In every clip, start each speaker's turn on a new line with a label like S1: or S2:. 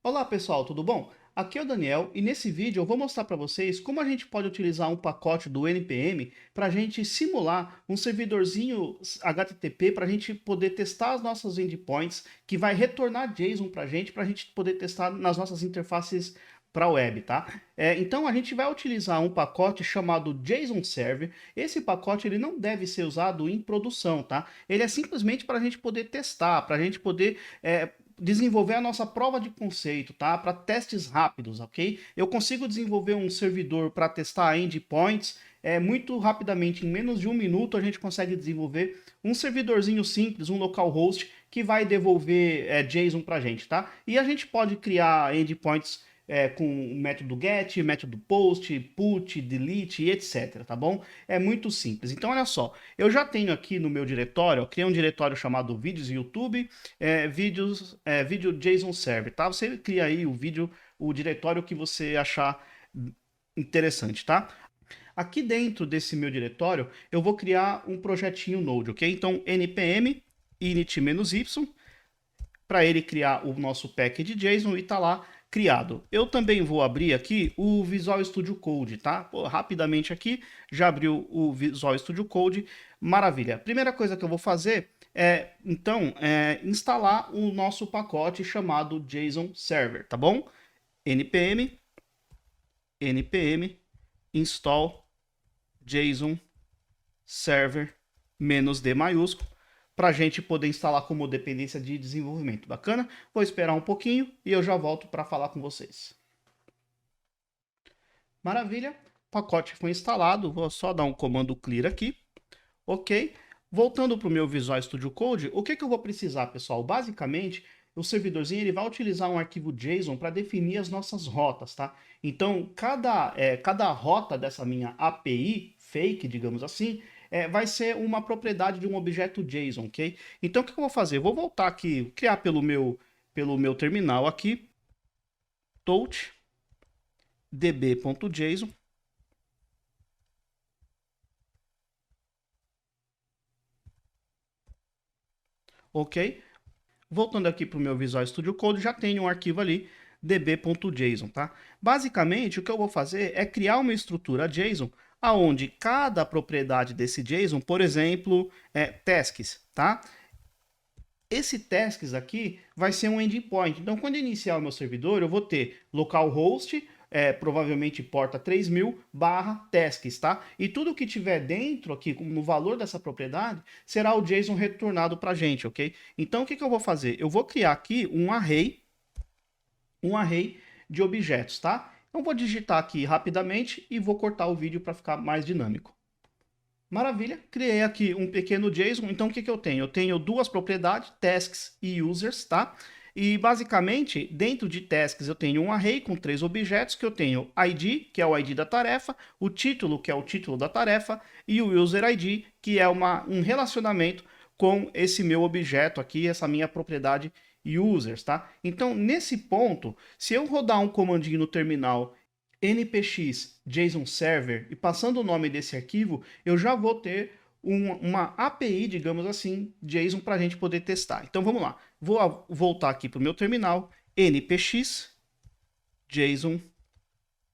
S1: Olá pessoal, tudo bom? Aqui é o Daniel e nesse vídeo eu vou mostrar para vocês como a gente pode utilizar um pacote do NPM para a gente simular um servidorzinho HTTP para a gente poder testar as nossas endpoints que vai retornar JSON para a gente poder testar nas nossas interfaces para a web, tá? Então a gente vai utilizar um pacote chamado JSON Server. Esse pacote ele não deve ser usado em produção, tá? Ele é simplesmente para a gente poder testar, para a gente poder desenvolver a nossa prova de conceito, tá? Para testes rápidos, ok? Eu consigo desenvolver um servidor para testar endpoints muito rapidamente, em menos de um minuto a gente consegue desenvolver um servidorzinho simples, um localhost que vai devolver JSON para a gente, tá? E a gente pode criar endpoints com o método get, método post, put, delete e etc, tá bom? É muito simples. Então, olha só, eu já tenho aqui no meu diretório, eu criei um diretório chamado vídeos YouTube, vídeo JSON Server, tá? Você cria aí o vídeo, o diretório que você achar interessante, tá? Aqui dentro desse meu diretório, eu vou criar um projetinho Node, ok? Então, npm init-y, para ele criar o nosso package JSON e tá lá criado. Eu também vou abrir aqui o Visual Studio Code, tá? Pô, rapidamente aqui, já abriu o Visual Studio Code, maravilha. Primeira coisa que eu vou fazer instalar o nosso pacote chamado JSON Server, tá bom? npm install JSON Server -d maiúsculo, para a gente poder instalar como dependência de desenvolvimento. Bacana? Vou esperar um pouquinho e eu já volto para falar com vocês. Maravilha, o pacote foi instalado, vou só dar um comando clear aqui, ok? Voltando para o meu Visual Studio Code, o que eu vou precisar, pessoal? Basicamente, o servidorzinho ele vai utilizar um arquivo JSON para definir as nossas rotas, tá? Então, cada rota dessa minha API fake, digamos assim, vai ser uma propriedade de um objeto JSON, ok? Então, o que eu vou fazer? Eu vou voltar aqui, criar pelo meu terminal aqui, touch db.json, ok? Voltando aqui para o meu Visual Studio Code, já tenho um arquivo ali, db.json, tá? Basicamente, o que eu vou fazer é criar uma estrutura JSON, aonde cada propriedade desse JSON, por exemplo, tasks, tá? Esse tasks aqui vai ser um endpoint. Então, quando eu iniciar o meu servidor, eu vou ter localhost, provavelmente porta 3000 barra tasks, tá? E tudo que tiver dentro aqui, no valor dessa propriedade, será o JSON retornado para a gente, ok? Então, o que eu vou fazer? Eu vou criar aqui um array de objetos, tá? Eu vou digitar aqui rapidamente e vou cortar o vídeo para ficar mais dinâmico. Maravilha, criei aqui um pequeno JSON, então o que eu tenho? Eu tenho duas propriedades, tasks e users, tá? E basicamente, dentro de tasks eu tenho um array com 3 objetos, que eu tenho ID, que é o ID da tarefa, o título, que é o título da tarefa, e o user ID, que é um relacionamento com esse meu objeto aqui, essa minha propriedade users, tá? Então, nesse ponto, se eu rodar um comandinho no terminal npx JSON Server e passando o nome desse arquivo, eu já vou ter uma API, digamos assim, JSON para a gente poder testar. Então vamos lá. Vou voltar aqui para o meu terminal, npx JSON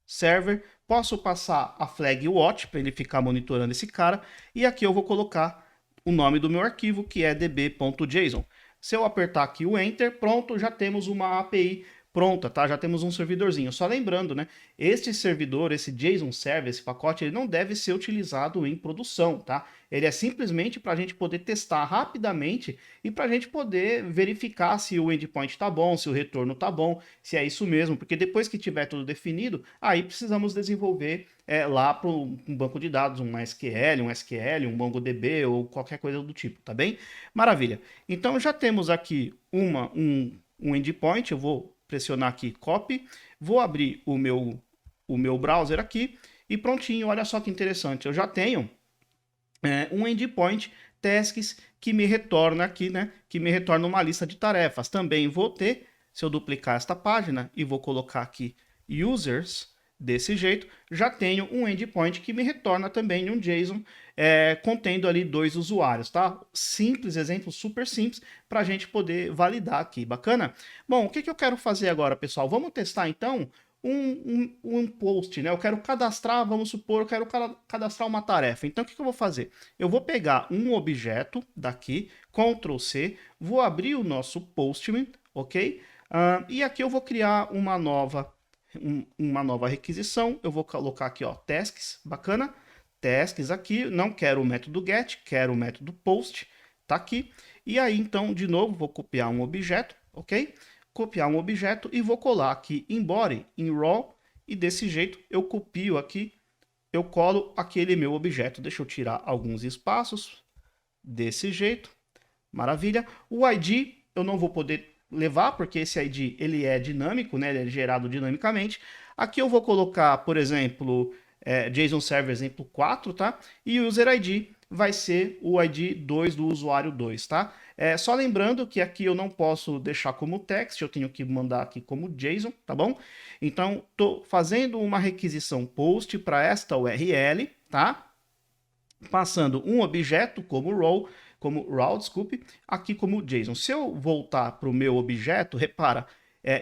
S1: Server. Posso passar a flag watch para ele ficar monitorando esse cara. E aqui eu vou colocar o nome do meu arquivo, que é db.json. Se eu apertar aqui o Enter, pronto, já temos uma API pronta, tá? Já temos um servidorzinho. Só lembrando, né? Este servidor, esse JSON Server, esse pacote, ele não deve ser utilizado em produção, tá? Ele é simplesmente para a gente poder testar rapidamente e para a gente poder verificar se o endpoint está bom, se o retorno está bom, se é isso mesmo, porque depois que tiver tudo definido, aí precisamos desenvolver lá para um banco de dados, um SQL, um MongoDB ou qualquer coisa do tipo, tá bem? Maravilha. Então já temos aqui um endpoint, eu vou pressionar aqui copy, vou abrir o meu browser aqui e prontinho, olha só que interessante, eu já tenho um endpoint tasks que me retorna aqui, né? Que me retorna uma lista de tarefas. Também vou ter, se eu duplicar esta página e vou colocar aqui users, desse jeito, já tenho um endpoint que me retorna também um JSON contendo ali 2 usuários, tá? Simples, exemplo super simples para a gente poder validar aqui, bacana? Bom, o que eu quero fazer agora, pessoal? Vamos testar então um post, né? Eu quero cadastrar, vamos supor, eu quero cadastrar uma tarefa. Então, o que eu vou fazer? Eu vou pegar um objeto daqui, Ctrl C, vou abrir o nosso Postman, ok? E aqui eu vou criar uma nova requisição. Eu vou colocar aqui, ó, tasks, bacana? Tasks aqui, não quero o método get, quero o método post, tá aqui. E aí, então, de novo, vou copiar um objeto, ok? Copiar um objeto e vou colar aqui em body, em raw, e desse jeito eu copio aqui, eu colo aquele meu objeto. Deixa eu tirar alguns espaços, desse jeito, maravilha. O ID eu não vou poder levar, porque esse ID ele é dinâmico, né? Ele é gerado dinamicamente. Aqui eu vou colocar, por exemplo, JSON Server exemplo 4, tá? E o User ID vai ser o ID 2 do usuário 2, tá? Só lembrando que aqui eu não posso deixar como text, eu tenho que mandar aqui como JSON, tá bom? Então, estou fazendo uma requisição post para esta URL, tá? Passando um objeto como raw, desculpe, aqui como JSON. Se eu voltar para o meu objeto, repara,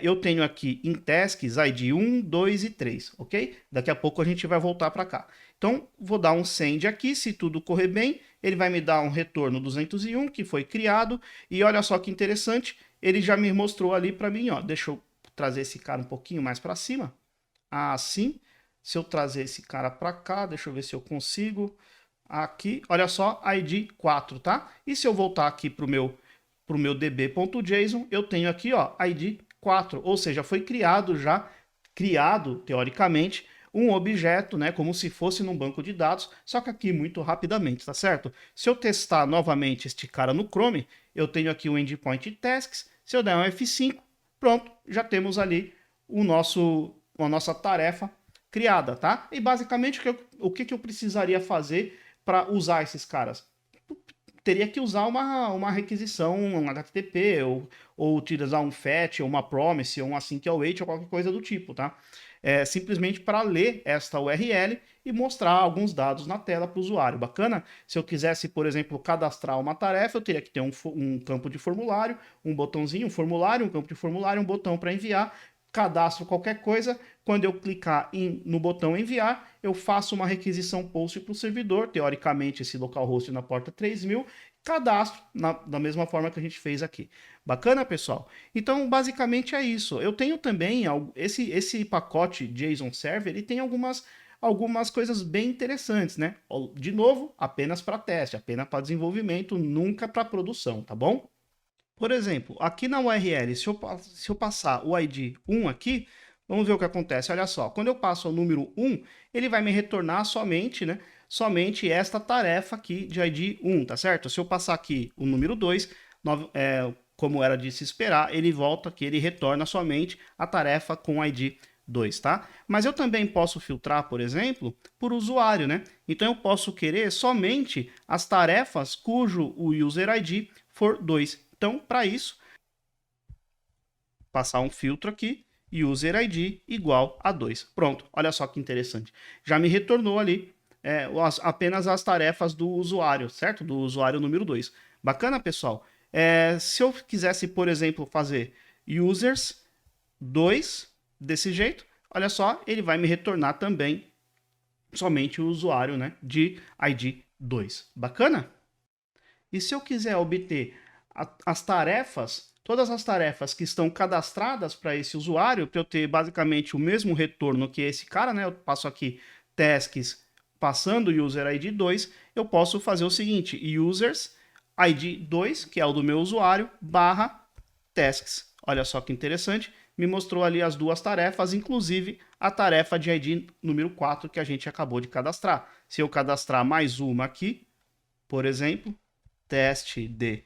S1: eu tenho aqui em tasks ID 1, 2 e 3, ok? Daqui a pouco a gente vai voltar para cá. Então, vou dar um send aqui, se tudo correr bem, ele vai me dar um retorno 201, que foi criado, e olha só que interessante, ele já me mostrou ali para mim, ó, deixa eu trazer esse cara um pouquinho mais para cima, assim, se eu trazer esse cara para cá, deixa eu ver se eu consigo, aqui, olha só, ID 4, tá? E se eu voltar aqui para o meu db.json, eu tenho aqui, ó, ID 4, ou seja, foi criado teoricamente, um objeto, né, como se fosse num banco de dados, só que aqui muito rapidamente, tá certo? Se eu testar novamente este cara no Chrome, eu tenho aqui o endpoint tasks, se eu der um F5, pronto, já temos ali a nossa tarefa criada, tá? E basicamente o que eu precisaria fazer para usar esses caras? Teria que usar uma requisição, um HTTP, ou utilizar um fetch, ou uma promise, ou um async await, ou qualquer coisa do tipo, tá? Simplesmente para ler esta URL e mostrar alguns dados na tela para o usuário. Bacana? Se eu quisesse, por exemplo, cadastrar uma tarefa, eu teria que ter um campo de formulário, um botãozinho, um formulário, um campo de formulário, um botão para enviar, cadastro qualquer coisa, quando eu clicar no botão enviar, eu faço uma requisição post para o servidor, teoricamente esse localhost na porta 3000, cadastro da mesma forma que a gente fez aqui. Bacana, pessoal? Então, basicamente é isso. Eu tenho também esse pacote JSON Server, ele tem algumas coisas bem interessantes, né? De novo, apenas para teste, apenas para desenvolvimento, nunca para produção, tá bom? Por exemplo, aqui na URL, se eu passar o ID 1 aqui, vamos ver o que acontece. Olha só, quando eu passo o número 1, ele vai me retornar somente, né, somente esta tarefa aqui de ID 1, tá certo? Se eu passar aqui o número 2, como era de se esperar, ele volta aqui, ele retorna somente a tarefa com ID 2, tá? Mas eu também posso filtrar, por exemplo, por usuário, né? Então eu posso querer somente as tarefas cujo o user ID for 2. Então, para isso, passar um filtro aqui, user ID igual a 2. Pronto, olha só que interessante. Já me retornou ali apenas as tarefas do usuário, certo? Do usuário número 2. Bacana, pessoal? Se eu quisesse, por exemplo, fazer users 2 desse jeito, olha só, ele vai me retornar também somente o usuário, né, de ID 2. Bacana? E se eu quiser obter as tarefas, todas as tarefas que estão cadastradas para esse usuário, para eu ter basicamente o mesmo retorno que esse cara, né? Eu passo aqui tasks passando o user ID 2, eu posso fazer o seguinte, users ID 2, que é o do meu usuário, barra tasks. Olha só que interessante, me mostrou ali as duas tarefas, inclusive a tarefa de ID número 4 que a gente acabou de cadastrar. Se eu cadastrar mais uma aqui, por exemplo, teste de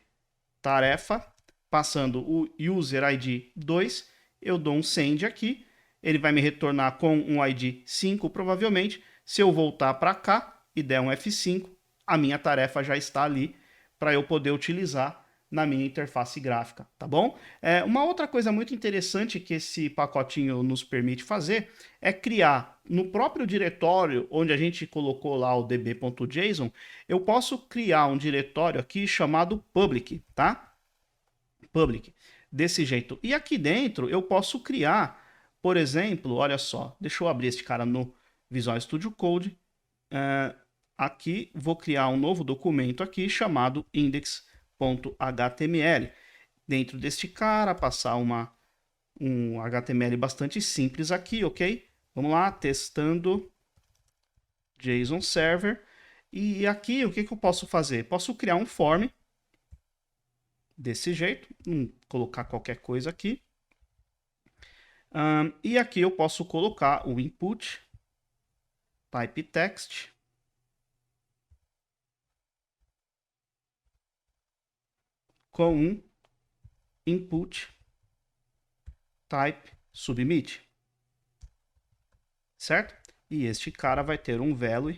S1: tarefa, passando o user ID 2, eu dou um send aqui, ele vai me retornar com um ID 5 provavelmente. Se eu voltar para cá e der um F5, a minha tarefa já está ali para eu poder utilizar na minha interface gráfica, tá bom? Uma outra coisa muito interessante que esse pacotinho nos permite fazer é criar no próprio diretório onde a gente colocou lá o db.json, eu posso criar um diretório aqui chamado public, tá? Public, desse jeito. E aqui dentro eu posso criar, por exemplo, olha só, deixa eu abrir esse cara no Visual Studio Code. Aqui vou criar um novo documento aqui chamado index.html. Dentro deste cara, passar um HTML bastante simples aqui, ok? Vamos lá, testando JSON Server. E aqui, o que eu posso fazer? Posso criar um form desse jeito, colocar qualquer coisa aqui. E aqui eu posso colocar o input, type text, com um input type submit, certo? E este cara vai ter um value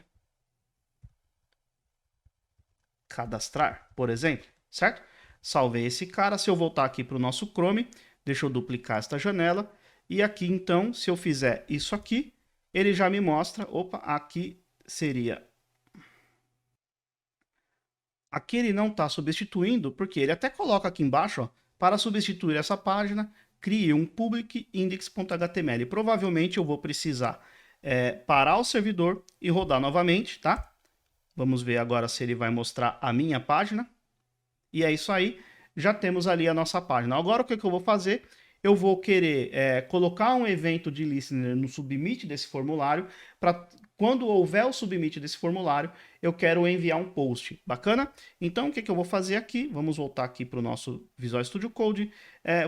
S1: cadastrar, por exemplo, certo? Salvei esse cara. Se eu voltar aqui para o nosso Chrome, deixa eu duplicar esta janela. E aqui, então, se eu fizer isso aqui, ele já me mostra, opa, aqui seria... Aqui ele não está substituindo, porque ele até coloca aqui embaixo, ó, para substituir essa página, crie um public index.html. Provavelmente eu vou precisar parar o servidor e rodar novamente, tá? Vamos ver agora se ele vai mostrar a minha página. E é isso aí, já temos ali a nossa página. Agora o que eu vou fazer? Eu vou querer colocar um evento de listener no submit desse formulário, para quando houver o submit desse formulário, eu quero enviar um post. Bacana? Então, o que eu vou fazer aqui? Vamos voltar aqui para o nosso Visual Studio Code.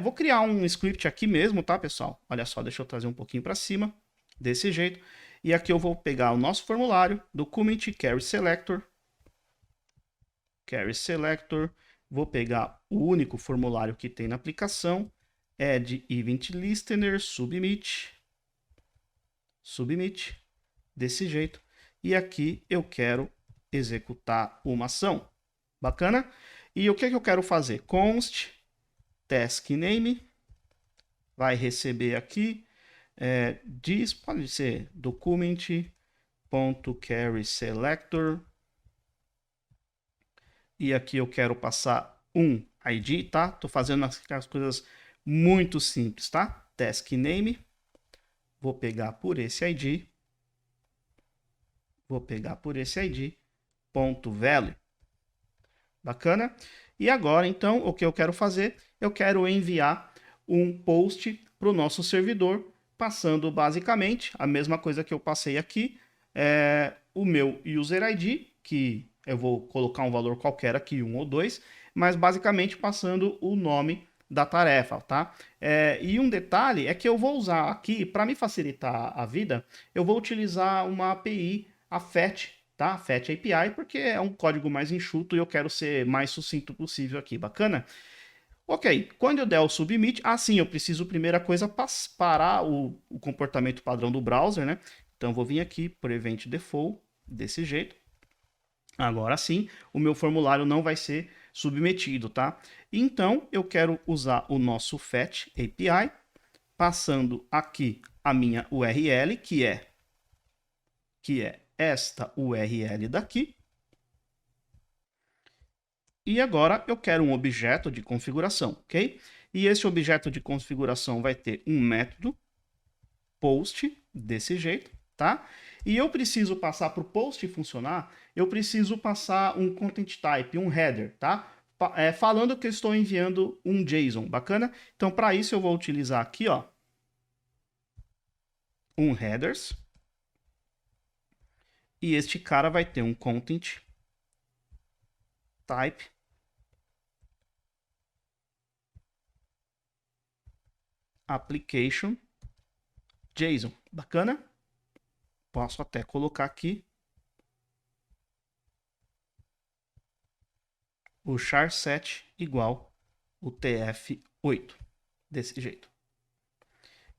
S1: Vou criar um script aqui mesmo, tá, pessoal? Olha só, deixa eu trazer um pouquinho para cima, desse jeito. E aqui eu vou pegar o nosso formulário, document carry selector, vou pegar o único formulário que tem na aplicação, add event listener, submit, desse jeito. E aqui eu quero executar uma ação. Bacana? E o que eu quero fazer? Const task name, vai receber aqui, pode ser document.carrySelector. E aqui eu quero passar um ID, tá? Tô fazendo as coisas muito simples, tá? Task name, vou pegar por esse ID, ponto value. Bacana? E agora, então, o que eu quero fazer? Eu quero enviar um post para o nosso servidor, passando basicamente a mesma coisa que eu passei aqui, o meu user ID, que eu vou colocar um valor qualquer aqui, 1 ou 2, mas basicamente passando o nome da tarefa, tá? E um detalhe é que eu vou usar aqui, para me facilitar a vida, eu vou utilizar uma API, a FET, tá? FET API, porque é um código mais enxuto e eu quero ser mais sucinto possível aqui, bacana? Ok, quando eu der o submit, sim, eu preciso, primeira coisa, parar o comportamento padrão do browser, né? Então, vou vir aqui por Event Default, desse jeito. Agora sim, o meu formulário não vai ser submetido, tá? Então, eu quero usar o nosso FET API, passando aqui a minha URL, que é esta URL daqui. E agora eu quero um objeto de configuração, ok? E esse objeto de configuração vai ter um método post, desse jeito, tá? E eu preciso passar para o post funcionar, eu preciso passar um content type, um header, tá? Falando que eu estou enviando um JSON, bacana? Então, para isso eu vou utilizar aqui, ó, um headers. E este cara vai ter um content type application JSON. Bacana? Posso até colocar aqui o char7 igual o tf8, desse jeito.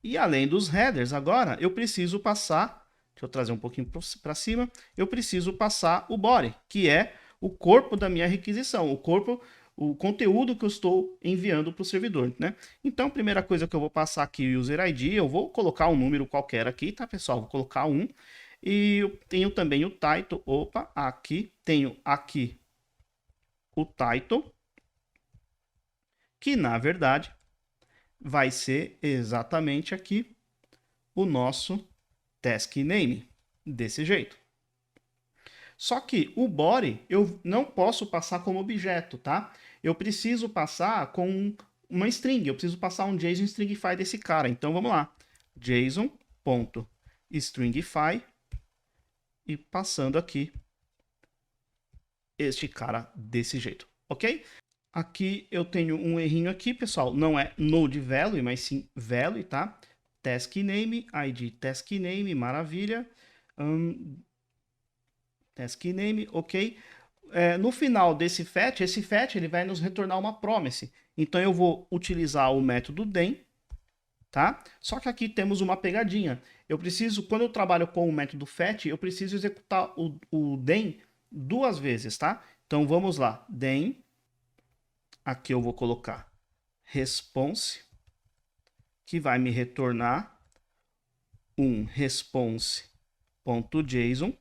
S1: E além dos headers, agora eu preciso passar, deixa eu trazer um pouquinho para cima, eu preciso passar o body, que é o corpo da minha requisição, o corpo o conteúdo que eu estou enviando para o servidor, né? Então, primeira coisa que eu vou passar aqui, o user ID, eu vou colocar um número qualquer aqui, tá, pessoal? Vou colocar 1. E eu tenho também o title, opa, aqui, tenho aqui o title, que na verdade vai ser exatamente aqui o nosso task name, desse jeito. Só que o body eu não posso passar como objeto, tá? Eu preciso passar com uma string, eu preciso passar um JSON stringify desse cara. Então vamos lá, JSON.stringify e passando aqui este cara desse jeito, ok? Aqui eu tenho um errinho aqui, pessoal, não é node value, mas sim value, tá? Task name, ID task name, maravilha. Task name, ok. No final desse fetch, esse fetch ele vai nos retornar uma promise. Então eu vou utilizar o método den, tá? Só que aqui temos uma pegadinha. Eu preciso, quando eu trabalho com o método fetch, eu preciso executar o den 2 vezes, tá? Então vamos lá, den, aqui eu vou colocar response, que vai me retornar um response.json,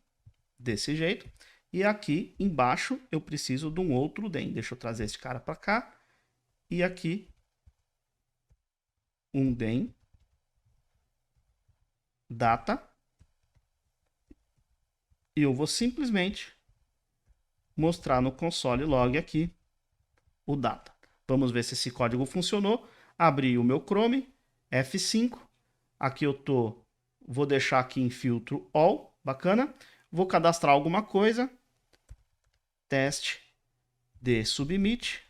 S1: desse jeito. E aqui embaixo eu preciso de um outro den. Deixa eu trazer esse cara para cá. E aqui um den data. E eu vou simplesmente mostrar no console log aqui o data. Vamos ver se esse código funcionou. Abri o meu Chrome, F5. Aqui eu vou deixar aqui em filtro all, bacana. Vou cadastrar alguma coisa. Teste de submit.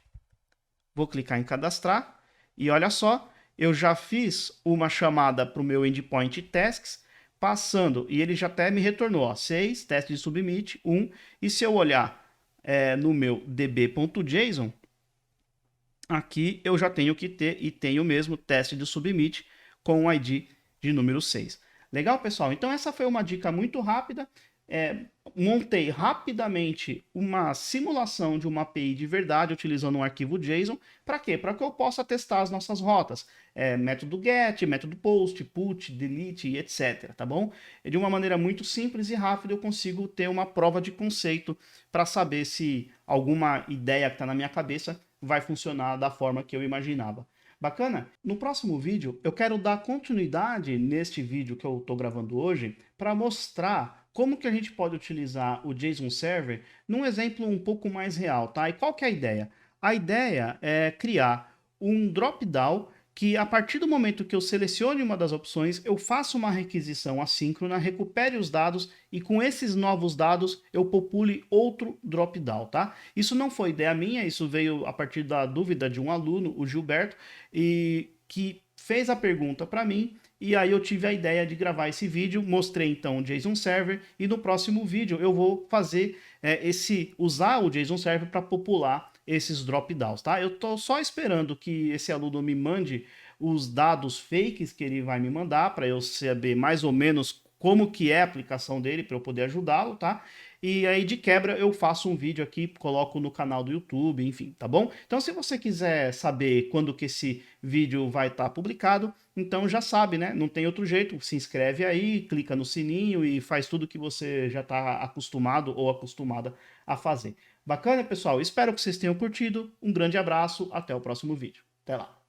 S1: Vou clicar em cadastrar. E olha só, eu já fiz uma chamada para o meu endpoint tasks, passando, e ele já até me retornou, ó, 6, teste de submit, 1. E se eu olhar no meu db.json, aqui eu já tenho que ter, e tenho mesmo, teste de submit com o ID de número 6. Legal, pessoal? Então essa foi uma dica muito rápida. Montei rapidamente uma simulação de uma API de verdade utilizando um arquivo JSON. Para quê? Para que eu possa testar as nossas rotas. Método get, método post, put, delete e etc. Tá bom? De uma maneira muito simples e rápida eu consigo ter uma prova de conceito para saber se alguma ideia que está na minha cabeça vai funcionar da forma que eu imaginava. Bacana? No próximo vídeo eu quero dar continuidade neste vídeo que eu estou gravando hoje para mostrar como que a gente pode utilizar o JSON Server num exemplo um pouco mais real, tá? E qual que é a ideia? A ideia é criar um drop-down que a partir do momento que eu selecione uma das opções, eu faça uma requisição assíncrona, recupere os dados e com esses novos dados eu popule outro drop-down, tá? Isso não foi ideia minha, isso veio a partir da dúvida de um aluno, o Gilberto, e que fez a pergunta para mim. E aí eu tive a ideia de gravar esse vídeo, mostrei então o JSON Server e no próximo vídeo eu vou fazer usar o JSON Server para popular esses drop-downs, tá? Eu tô só esperando que esse aluno me mande os dados fakes que ele vai me mandar para eu saber mais ou menos como que é a aplicação dele para eu poder ajudá-lo, tá? E aí de quebra eu faço um vídeo aqui, coloco no canal do YouTube, enfim, tá bom? Então se você quiser saber quando que esse vídeo vai estar publicado, então já sabe, né? Não tem outro jeito, se inscreve aí, clica no sininho e faz tudo que você já está acostumado ou acostumada a fazer. Bacana, pessoal? Espero que vocês tenham curtido. Um grande abraço, até o próximo vídeo. Até lá!